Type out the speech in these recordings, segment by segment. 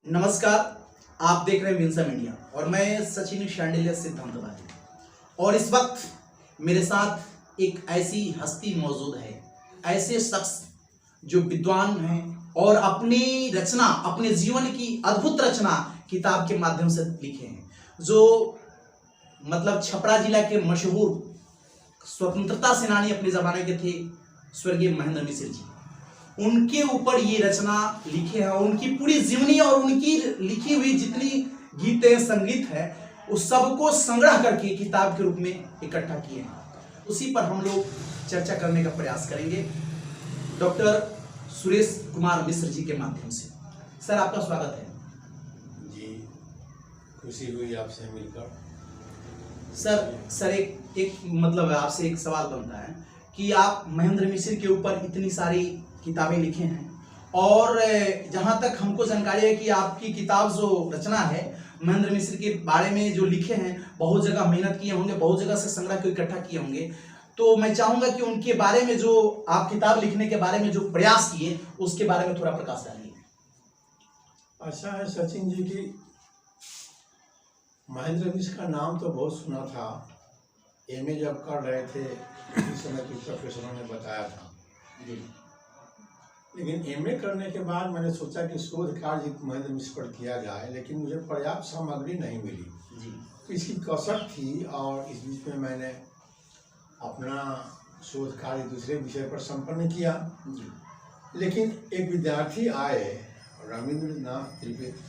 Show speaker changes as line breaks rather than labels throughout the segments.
नमस्कार, आप देख रहे हैं विंसा मीडिया और मैं सचिन शांडिल्य सिद्धांतवादी। और इस वक्त मेरे साथ एक ऐसी हस्ती मौजूद है, ऐसे शख्स जो विद्वान हैं और अपनी रचना, अपने जीवन की अद्भुत रचना किताब के माध्यम से लिखे हैं, जो मतलब छपरा जिला के मशहूर स्वतंत्रता सेनानी अपने जमाने के थे, स्वर्गीय महेंद्र मिश्र जी। उनके ऊपर ये रचना लिखे हैं। उनकी पूरी जीवनी और उनकी लिखी हुई जितनी गीतें, संगीत है, उस सबको संग्रह करके किताब के रूप में इकट्ठा किए हैं। उसी पर हम लोग चर्चा करने का प्रयास करेंगे डॉक्टर सुरेश कुमार मिश्र जी के माध्यम से। सर, आपका स्वागत है।
जी, खुशी हुई आपसे मिलकर।
सर एक मतलब आपसे एक सवाल बनता है कि आप महेंद्र मिश्र के ऊपर इतनी सारी किताबें लिखे हैं और जहाँ तक हमको जानकारी है कि आपकी किताब जो रचना है महेंद्र मिश्र के बारे में जो लिखे हैं, बहुत जगह मेहनत किए होंगे, बहुत जगह से संग्रह को इकट्ठा किए होंगे। तो मैं चाहूँगा कि उनके बारे में, जो आप किताब लिखने के बारे में जो प्रयास किए, उसके बारे में थोड़ा प्रकाश डालिए।
अच्छा है सचिन जी की महेंद्र मिश्र का नाम तो बहुत सुना था। एमए जब कर रहे थे उस समय कुछ प्रोफेसरों ने बताया था जी। लेकिन एमए करने के बाद मैंने सोचा कि शोध कार्य महेंद्र मिश्र पर किया जाए, लेकिन मुझे पर्याप्त सामग्री नहीं मिली जी। इसकी कसर थी और इस बीच में मैंने अपना शोध कार्य दूसरे विषय पर संपन्न किया जी। लेकिन एक विद्यार्थी आए, रविंद्रनाथ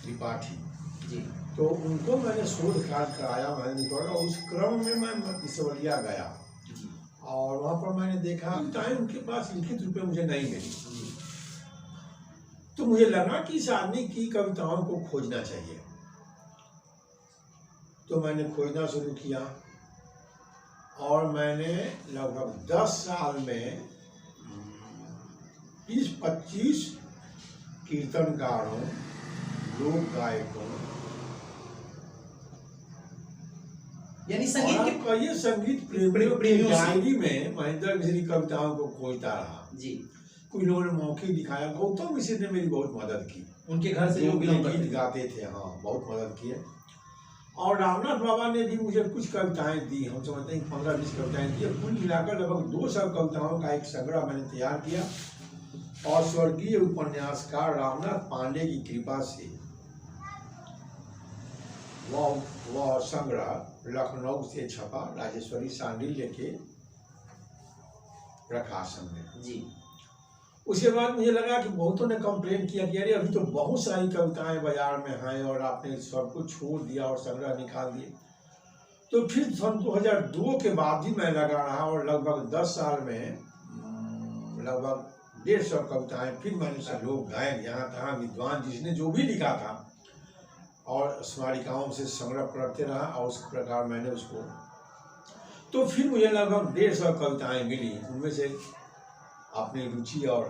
त्रिपाठी जी, तो उनको मैंने शोध कार्य कराया महेंद्र पर, और उस क्रम में मैं विश्वविद्यालय गया और वहाँ पर मैंने देखा टाइम उनके पास लिखित रूप में मुझे नहीं मिली। तो मुझे लगा कि इस आदमी की कविताओं को खोजना चाहिए। तो मैंने खोजना शुरू किया और मैंने लगभग 10 साल में 20-25 कीर्तनकारों, लोक गायकों,
यानी संगीत
के ये संगीत प्रेमियों की डायरी में महेंद्र मिश्र की कविताओं को खोजता रहा जी। कुछ लोगों ने मौखिक दिखाया। गौतम मिश्र ने मेरी बहुत मदद की, उनके घर से जो गीत गाते थे, हाँ, बहुत मदद किए। और रामनाथ बाबा ने भी मुझे कुछ कविताएं दी। हम समझते हैं 15-20 कविताएं दी। कुल मिलाकर लगभग 200 कविताओं का एक संग्रह मैंने तैयार किया और स्वर्गीय उपन्यासकार रामनाथ पांडे की कृपा से वह संग्रह लखनऊ से छपा, राजेश्वरी शांडिल्य के प्रकाशन में जी। उसके बाद मुझे लगा कि बहुतों ने कंप्लेंट किया कि अरे अभी तो बहुत सारी कविताएं बाजार में हैं और आपने सब कुछ छोड़ दिया और संग्रह निकाल दिए। तो फिर सन 2002 के बाद ही मैं लगा रहा और लगभग 10 साल में लगभग 150 कविताएं फिर मैंने सब लोग गायक, यहाँ तहाँ विद्वान जिसने जो भी लिखा था, और स्मारिकाओं से संग्रह करते रहा और उस प्रकार मैंने उसको। तो फिर मुझे लगभग 150 कविताएं मिली। उनमें से अपनी रुचि और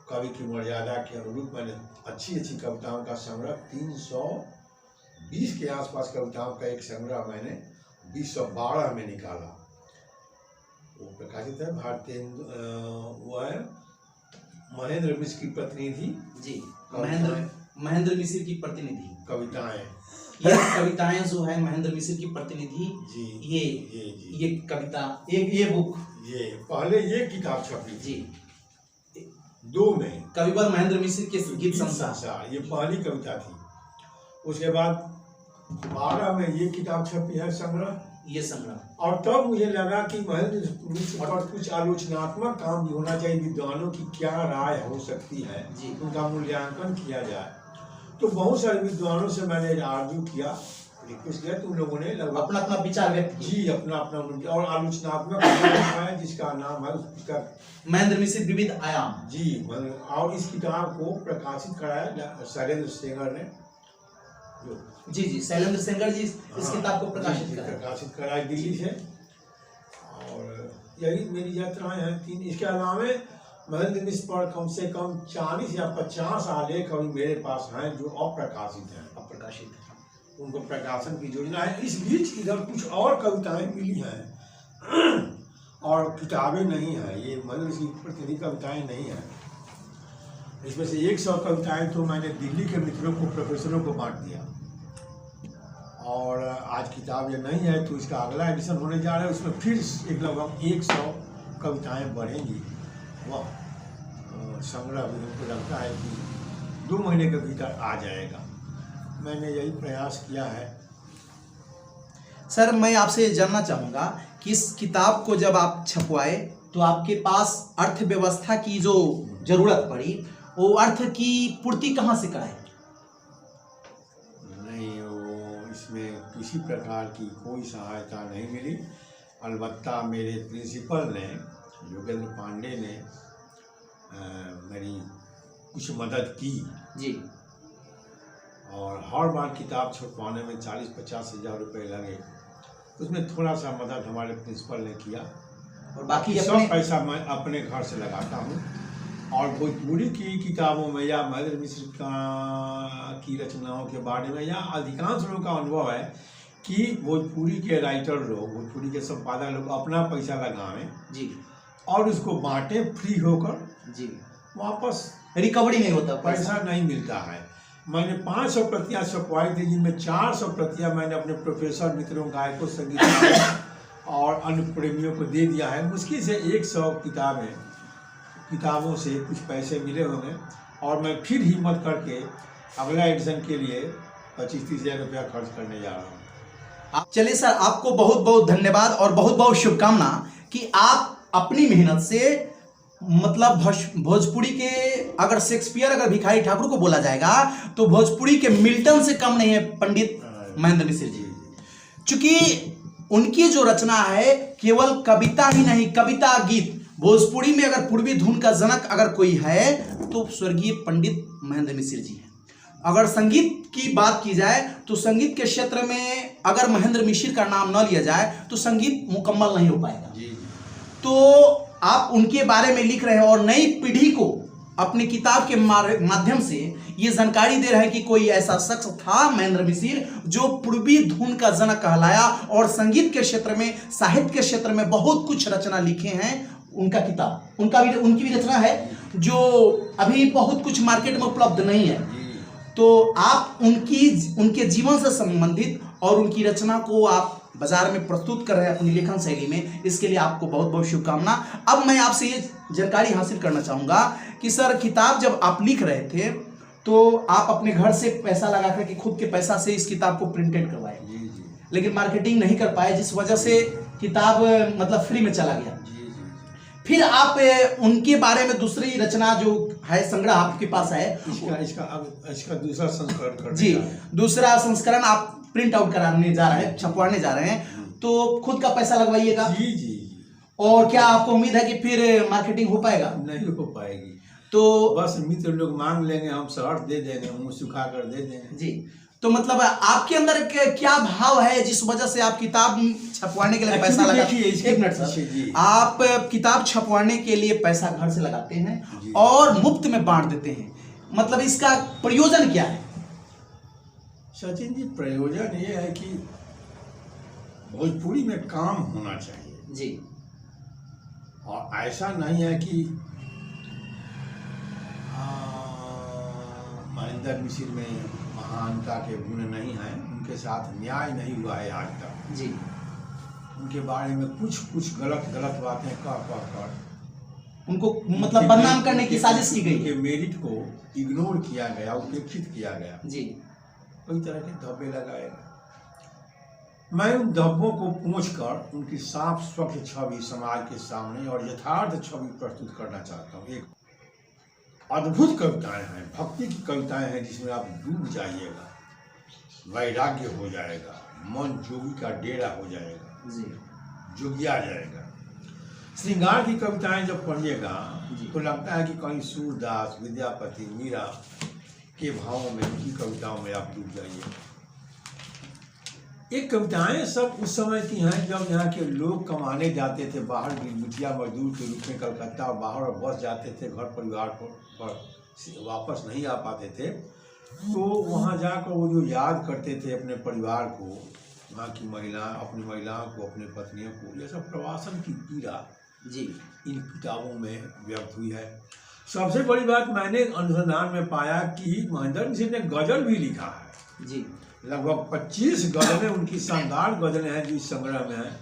कवि की मर्यादा के अनुरूप मैंने अच्छी कविताओं का संग्रह 320 के आसपास कविताओं का एक संग्रह मैंने 2012 में निकाला। वो प्रकाशित है भारतीय, वो है महेंद्र मिश्र की प्रतिनिधि जी।
महेंद्र मिश्र की प्रतिनिधि
कविताएं,
ये कविताएं जो है महेंद्र मिश्र की प्रतिनिधि जी। ये कविता, ये बुक,
ये पहले ये किताब छपी
जी
2 में,
कविवर महेंद्र मिश्र के गीत संसार,
ये पहली कविता थी। उसके बाद 12 में ये किताब छपी है संग्रह,
ये संग्रह।
और तब मुझे लगा कि महेंद्र मिश्र पर कुछ आलोचनात्मक काम भी होना चाहिए, विद्वानों की क्या राय हो सकती है जी, उनका मूल्यांकन किया जाए। तो बहुत सारे विद्वानों से मैंने आर्ग्यू किया, रिक्वेस्ट किया, तुम लोगों ने
अपना अपना विचार व्यक्त
जी, अपना और आलोचनात्मक है जिसका नाम है उसका
महेंद्र मिश्र विविध आयाम
जी। और इस किताब को प्रकाशित कराया शैलेंद्र सेंगर ने
जी। शैलेंद्र सेंगर जी इस किताब को
प्रकाशित कराया दिल्ली से। और यही मेरी यात्राएं हैं 3। इसके अलावा महेंद्र मिश्र पर कम से कम 40 या 50 आलेख अभी मेरे पास हैं जो अप्रकाशित हैं। उनको प्रकाशन की योजना है। इस बीच इधर कुछ और कविताएं मिली हैं और किताबें नहीं हैं। ये महेंद्र मिश्र की प्रतिनिधि कविताएं नहीं हैं। इसमें से 100 कविताएं तो मैंने दिल्ली के मित्रों को, प्रोफेसरों को बांट दिया। और आज किताब ये नहीं है तो इसका अगला एडिशन होने जा रहा है, उसमें फिर एक लगभग 100 कविताएं बढ़ेंगी। वह संग्रह भी हमको लगता है कि 2 महीने के भीतर आ जाएगा। मैंने यही प्रयास किया है।
सर, मैं आपसे जानना चाहूँगा कि इस किताब को जब आप छपवाए तो आपके पास अर्थव्यवस्था की जो जरूरत पड़ी, वो अर्थ की पूर्ति कहाँ से कराई?
नहीं, वो इसमें किसी प्रकार की कोई सहायता नहीं मिली। अलबत्ता मेरे प्रिंसिपल ने, योगेंद्र पांडे ने मेरी कुछ मदद की
जी।
और हर बार किताब छपवाने में 40-50 हज़ार रुपये लगे। उसमें थोड़ा सा मदद हमारे प्रिंसिपल ने किया
और बाकी
सब पैसा मैं अपने घर से लगाता हूँ। और भोजपुरी की किताबों में या महेंद्र मिश्र की रचनाओं के बारे में या अधिकांश लोगों का अनुभव है कि भोजपुरी के राइटर लोग, भोजपुरी के संपादक लोग अपना पैसा लगाएं
जी
और उसको बांटें फ्री होकर
जी,
वापस
रिकवरी नहीं होता,
पैसा नहीं मिलता है। मैंने 500 प्रतियाँ छपवाई थी, जिनमें 400 प्रतियाँ मैंने अपने प्रोफेसर मित्रों, गायकों, संगीतकारों और अन्य प्रेमियों को दे दिया है। मुश्किल से 100 किताबों से कुछ पैसे मिले होंगे और मैं फिर हिम्मत करके अगला एडिशन के लिए 25-30 हज़ार रुपया खर्च करने जा रहा हूँ।
चलिए सर, आपको बहुत बहुत धन्यवाद और बहुत बहुत शुभकामना कि आप अपनी मेहनत से, मतलब भोजपुरी के, अगर शेक्सपियर, अगर भिखारी ठाकुर को बोला जाएगा तो भोजपुरी के मिल्टन से कम नहीं है पंडित महेंद्र मिश्र जी। चूंकि उनकी जो रचना है केवल कविता ही नहीं, कविता गीत, भोजपुरी में अगर पूर्वी धुन का जनक अगर कोई है तो स्वर्गीय पंडित महेंद्र मिश्र जी हैं। अगर संगीत की बात की जाए तो संगीत के क्षेत्र में अगर महेंद्र मिश्र का नाम न लिया जाए तो संगीत मुकम्मल नहीं हो पाएगा। तो आप उनके बारे में लिख रहे हैं और नई पीढ़ी को अपनी किताब के माध्यम से ये जानकारी दे रहे हैं कि कोई ऐसा शख्स था महेंद्र मिश्र जो पूर्वी धुन का जनक कहलाया और संगीत के क्षेत्र में, साहित्य के क्षेत्र में बहुत कुछ रचना लिखे हैं। उनका किताब, उनकी भी रचना है जो अभी बहुत कुछ मार्केट में उपलब्ध नहीं है। तो आप उनके जीवन से संबंधित और उनकी रचना को आप बाजार में प्रस्तुत कर रहे हैं अपनी लेखन शैली में, इसके लिए आपको बहुत बहुत शुभकामना। अब मैं आपसे ये जानकारी हासिल करना चाहूँगा कि सर, किताब जब आप लिख रहे थे तो आप अपने घर से पैसा लगा कर के, खुद के पैसा से इस किताब को प्रिंटेड करवाए, लेकिन मार्केटिंग नहीं कर पाए, जिस वजह से किताब मतलब फ्री में चला गया। फिर आप उनके बारे में दूसरी रचना जो है, संग्रह आपके पास है,
इसका दूसरा संस्करण कर
जी, दूसरा संस्करण आप प्रिंट आउट कराने जा रहे हैं, छपवाने जा रहे हैं, तो खुद का पैसा लगवाइएगा।
जी जी।
और क्या आपको उम्मीद है कि फिर मार्केटिंग हो पाएगा?
नहीं हो पाएगी,
तो
बस मित्र लोग मांग लेंगे, हम शहर दे देंगे, मुँह सुखा कर दे देंगे
जी। तो मतलब आपके अंदर क्या भाव है जिस वजह से आप किताब छपवाने के लिए पैसा लगाते हैं? एक मिनट सर, आप किताब छपवाने के लिए पैसा घर से लगाते हैं और मुफ्त में बांट देते हैं, मतलब इसका प्रयोजन क्या है?
सचिन जी, प्रयोजन ये है कि भोजपुरी में काम होना चाहिए
जी,
और ऐसा नहीं है कि महेंद्र मिश्र में महानता के गुण नहीं हैं, उनके साथ न्याय नहीं हुआ है आज तक
जी।
उनके बारे में कुछ गलत बातें कर
उनको मतलब बदनाम करने की साजिश की गई,
उनके मेरिट को इग्नोर किया गया, उपेक्षित किया गया
जी।
कई तरह के धब्बे लगाए गए। मैं उन धब्बों को पोंछकर उनकी साफ स्वच्छ छवि समाज के सामने और यथार्थ छवि प्रस्तुत करना चाहता हूँ। एक अद्भुत कविताएं हैं, भक्ति की कविताएं हैं, जिसमें आप डूब जाइएगा, वैराग्य हो जाएगा, मन जोगी का डेरा हो जाएगा
जी,
जोगिया जाएगा। श्रृंगार की कविताएं जब पढ़िएगा तो लगता है कि कहीं सूरदास, विद्यापति, मीरा के भावों में, उनकी कविताओं में आप डूब जाइए। ये कविताएं सब उस समय की हैं जब यहाँ के लोग कमाने जाते थे बाहर, मुखिया मजदूर के रूप में कलकत्ता और बाहर, और बस जाते थे घर परिवार पर वापस नहीं आ पाते थे, तो वहाँ जाकर वो जो याद करते थे अपने परिवार को, वहाँ की अपनी महिलाओं को, अपनी पत्नियों को, ये सब प्रवासन की पीड़ा जी इन किताबों में व्यक्त हुई है। सबसे बड़ी बात मैंने अनुसंधान में पाया कि महेंद्र मिश्र ने गजल भी लिखा है
जी।
लगभग 25 गजलें उनकी शानदार गजलें हैं जो इस संग्रह में हैं।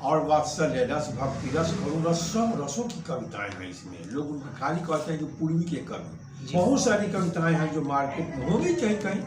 और वात्सल्य रस, भक्ति रस, करुण रस, सब रसों की कविताएं हैं इसमें। लोग उनको खाली कहते हैं जो पूर्वी के कवि। बहुत सारी कविताएं हैं जो मार्केट में होंगी कहीं कहीं।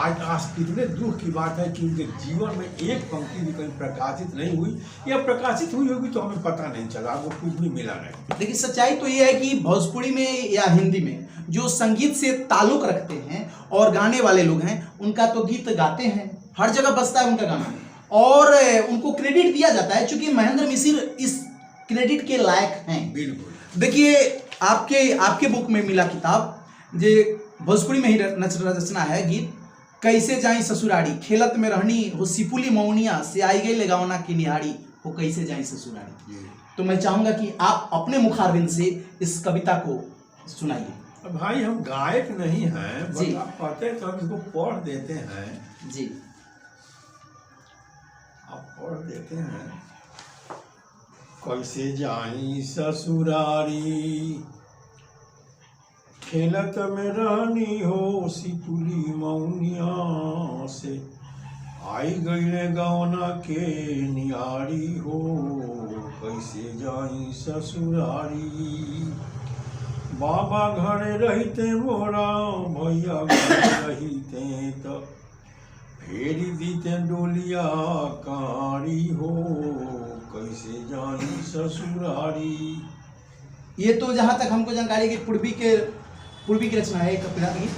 आज कितने दुख की बात है कि उनके जीवन में एक पंक्ति भी कहीं प्रकाशित नहीं हुई, या प्रकाशित हुई होगी तो हमें पता नहीं चला, वो कुछ भी मिला नहीं।
देखिए सच्चाई तो ये है कि भोजपुरी में या हिंदी में जो संगीत से ताल्लुक रखते हैं और गाने वाले लोग हैं, उनका तो गीत गाते हैं, हर जगह बजता है उनका गाना, और उनको क्रेडिट दिया जाता है, चूंकि महेंद्र मिश्र इस क्रेडिट के लायक हैं।
बिल्कुल।
देखिए आपके बुक में मिला किताब जे भोजपुरी में ही रचना है गीत, कैसे जाई ससुरारी, खेलत में रहनी हो सिपुली मौनिया से आई गई लगावना की निहारी हो कैसे जाई ससुरारी। तो मैं चाहूंगा कि आप अपने मुखारबिंद से इस कविता को सुनाइए।
भाई हम गायक नहीं हैं,
जी।
आप पढ़ते हैं तो हम इसको पढ़ देते हैं
जी।
आप पढ़ देते हैं। कैसे जाई ससुरारी, खेलत में रानी हो सिपुली मौनिया से आई गईले गौना के नियारी हो कैसे जाई ससुरारी। बाबा घरे रहते मोरा भैया घरे रहते तो फेरी दीते डोलिया कारी हो कैसे जाई ससुरारी।
ये तो जहाँ तक हमको जानकारी है कि पूर्वी की रचना है कपिला की।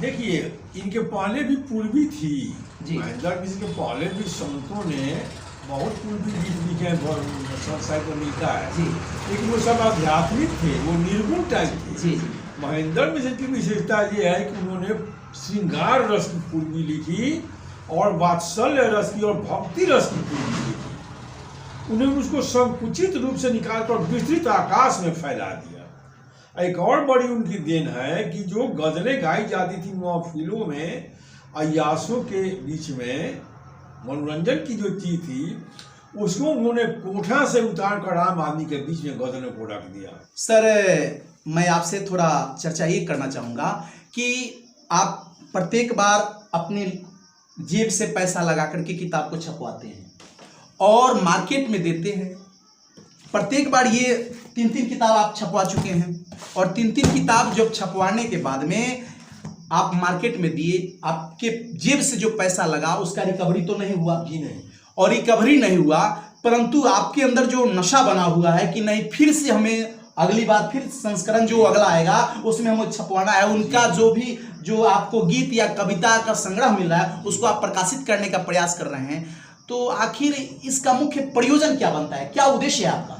देखिए इनके पहले भी पूर्वी थी
जी।
महेंद्र मिश्र के पहले भी संतों ने बहुत पूर्वी गीत लिखे साहित्य लिखा है
जी।
लेकिन वो सब आध्यात्मिक थे, वो निर्गुण टाइप थे।
जी जी।
महेंद्र मिश्र की विशेषता ये है कि उन्होंने श्रृंगार रस की पूर्वी लिखी और वात्सल्य रस की और भक्ति रस की पूर्वी लिखी। उन्होंने उसको संकुचित रूप से निकालकर विस्तृत आकाश में फैला दिया। एक और बड़ी उनकी देन है कि जो गजलें गाई जाती थी महफिलों में अय्यासों के बीच में, मनोरंजन की जो चीज थी, उसको उन्होंने कोठा से उतार कर आम आदमी के बीच में गजलों को रख दिया।
सर मैं आपसे थोड़ा चर्चा ये करना चाहूँगा कि आप प्रत्येक बार अपने जेब से पैसा लगा करके किताब को छपवाते हैं और मार्केट में देते हैं। प्रत्येक बार ये 3-3 किताब आप छपवा चुके हैं और 3-3 किताब जब छपवाने के बाद में आप मार्केट में दिए, आपके जेब से जो पैसा लगा उसका रिकवरी तो नहीं हुआ
जी नहीं।
और रिकवरी नहीं हुआ, परंतु आपके अंदर जो नशा बना हुआ है कि नहीं फिर से हमें अगली बार फिर संस्करण जो अगला आएगा उसमें हमें छपवाना है, उनका जो आपको गीत या कविता का संग्रह मिल रहा है उसको आप प्रकाशित करने का प्रयास कर रहे हैं। तो आखिर इसका मुख्य प्रयोजन क्या बनता है, क्या उद्देश्य है आपका?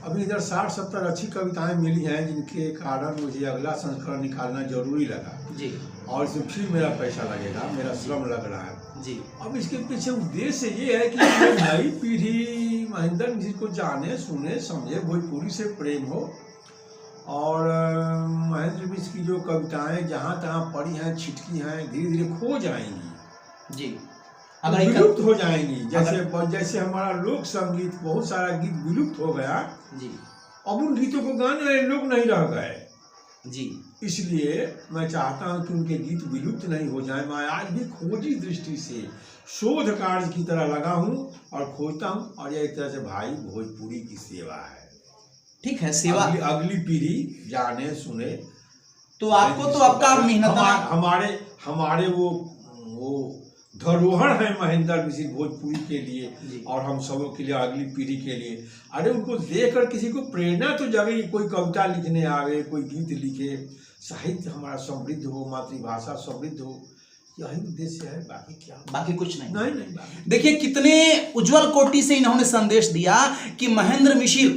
अभी इधर 60-70 अच्छी कविताएं मिली हैं जिनके कारण मुझे अगला संस्करण निकालना जरूरी लगा
जी।
और इसमें फिर मेरा पैसा लगेगा, मेरा श्रम लग रहा है
जी।
अब इसके पीछे उद्देश्य ये है कि नई पीढ़ी महेंद्र मिश्र को जाने, सुने, समझे, भोजपुरी से प्रेम हो। और महेंद्र मिश्र की जो कविताएं जहाँ तहाँ पड़ी हैं, छिटकी हैं, धीरे धीरे खो जाएंगी
जी,
अगर विलुप्त हो जाएंगी। जैसे हमारा लोक संगीत, बहुत सारा गीत विलुप्त हो गया
जी।
अब उन गीतों को गाने वाले लोग नहीं रह गए
जी।
इसलिए मैं चाहता हूं कि उनके गीत विलुप्त नहीं हो जाए। मैं आज भी खोजी दृष्टि से शोध कार्य की तरह लगा हूं और खोजता हूं, और यह एक तरह से भाई भोजपुरी की सेवा है।
ठीक है, सेवा
अगली पीढ़ी जाने, सुने।
तो आपको तो आपका मेहनत
हमारे वो धरोहर है महेंद्र मिश्र भोजपुरी के लिए और हम सबों के लिए, अगली पीढ़ी के लिए। अरे उनको देखकर किसी को प्रेरणा तो जगे, कोई कविता लिखने आवे, कोई गीत लिखे, साहित्य हमारा समृद्ध हो, मातृभाषा समृद्ध हो, यही उद्देश्य है। बाकी क्या,
बाकी कुछ नहीं।
नहीं।
देखिए कितने उज्जवल कोटि से इन्होंने संदेश दिया कि महेंद्र मिश्र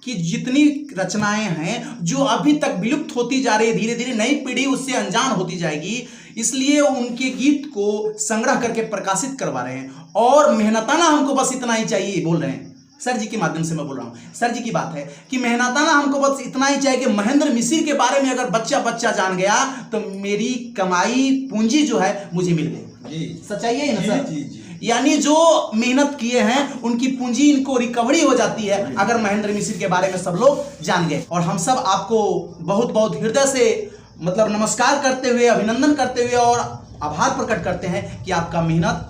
की जितनी रचनाएं हैं जो अभी तक विलुप्त होती जा रही है, धीरे धीरे नई पीढ़ी उससे अनजान होती जाएगी, इसलिए उनके गीत को संग्रह करके प्रकाशित करवा रहे हैं। और मेहनताना हमको बस इतना ही चाहिए, बोल रहे हैं सर जी के माध्यम से मैं बोल रहा हूँ, सर जी की बात है कि मेहनताना हमको बस इतना ही चाहिए कि महेंद्र मिश्र के बारे में अगर बच्चा जान गया तो मेरी कमाई पूंजी जो है मुझे मिल गई।
जी,
सच्चाई है ना सर?
जी।
यानी जो मेहनत किए हैं उनकी पूंजी इनको रिकवरी हो जाती है अगर महेंद्र मिश्र के बारे में सब लोग जान गए। और हम सब आपको बहुत बहुत हृदय से मतलब नमस्कार करते हुए, अभिनंदन करते हुए और आभार प्रकट करते हैं कि आपका मेहनत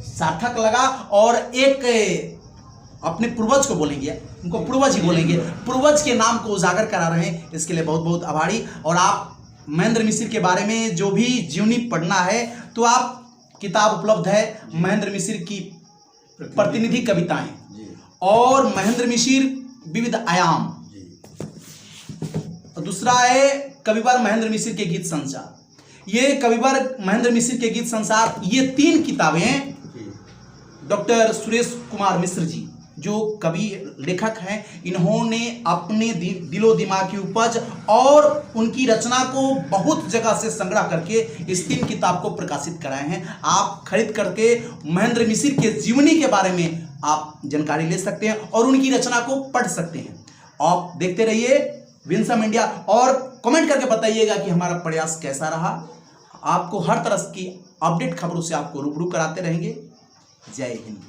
सार्थक लगा। और एक अपने पूर्वज को बोलेंगे, उनको पूर्वज ही बोलेंगे, पूर्वज के नाम को उजागर करा रहे हैं, इसके लिए बहुत बहुत आभारी। और आप महेंद्र मिश्र के बारे में जो भी जीवनी पढ़ना है तो आप किताब उपलब्ध है महेंद्र मिश्र की प्रतिनिधि कविताएं और महेंद्र मिश्र विविध आयाम, और दूसरा है कविवर महेंद्र मिश्र के गीत संसार। ये कविवर महेंद्र मिश्र के गीत संसार, ये 3 किताबें डॉक्टर सुरेश कुमार मिश्र जी जो कवि लेखक हैं, इन्होंने अपने दिलो दिमाग की उपज और उनकी रचना को बहुत जगह से संग्रह करके इस 3 किताब को प्रकाशित कराए हैं। आप खरीद करके महेंद्र मिश्र के जीवनी के बारे में आप जानकारी ले सकते हैं और उनकी रचना को पढ़ सकते हैं। आप देखते रहिए विंसम इंडिया और कमेंट करके बताइएगा कि हमारा प्रयास कैसा रहा। आपको हर तरह की अपडेट खबरों से आपको रूबरू कराते रहेंगे। जय हिंद।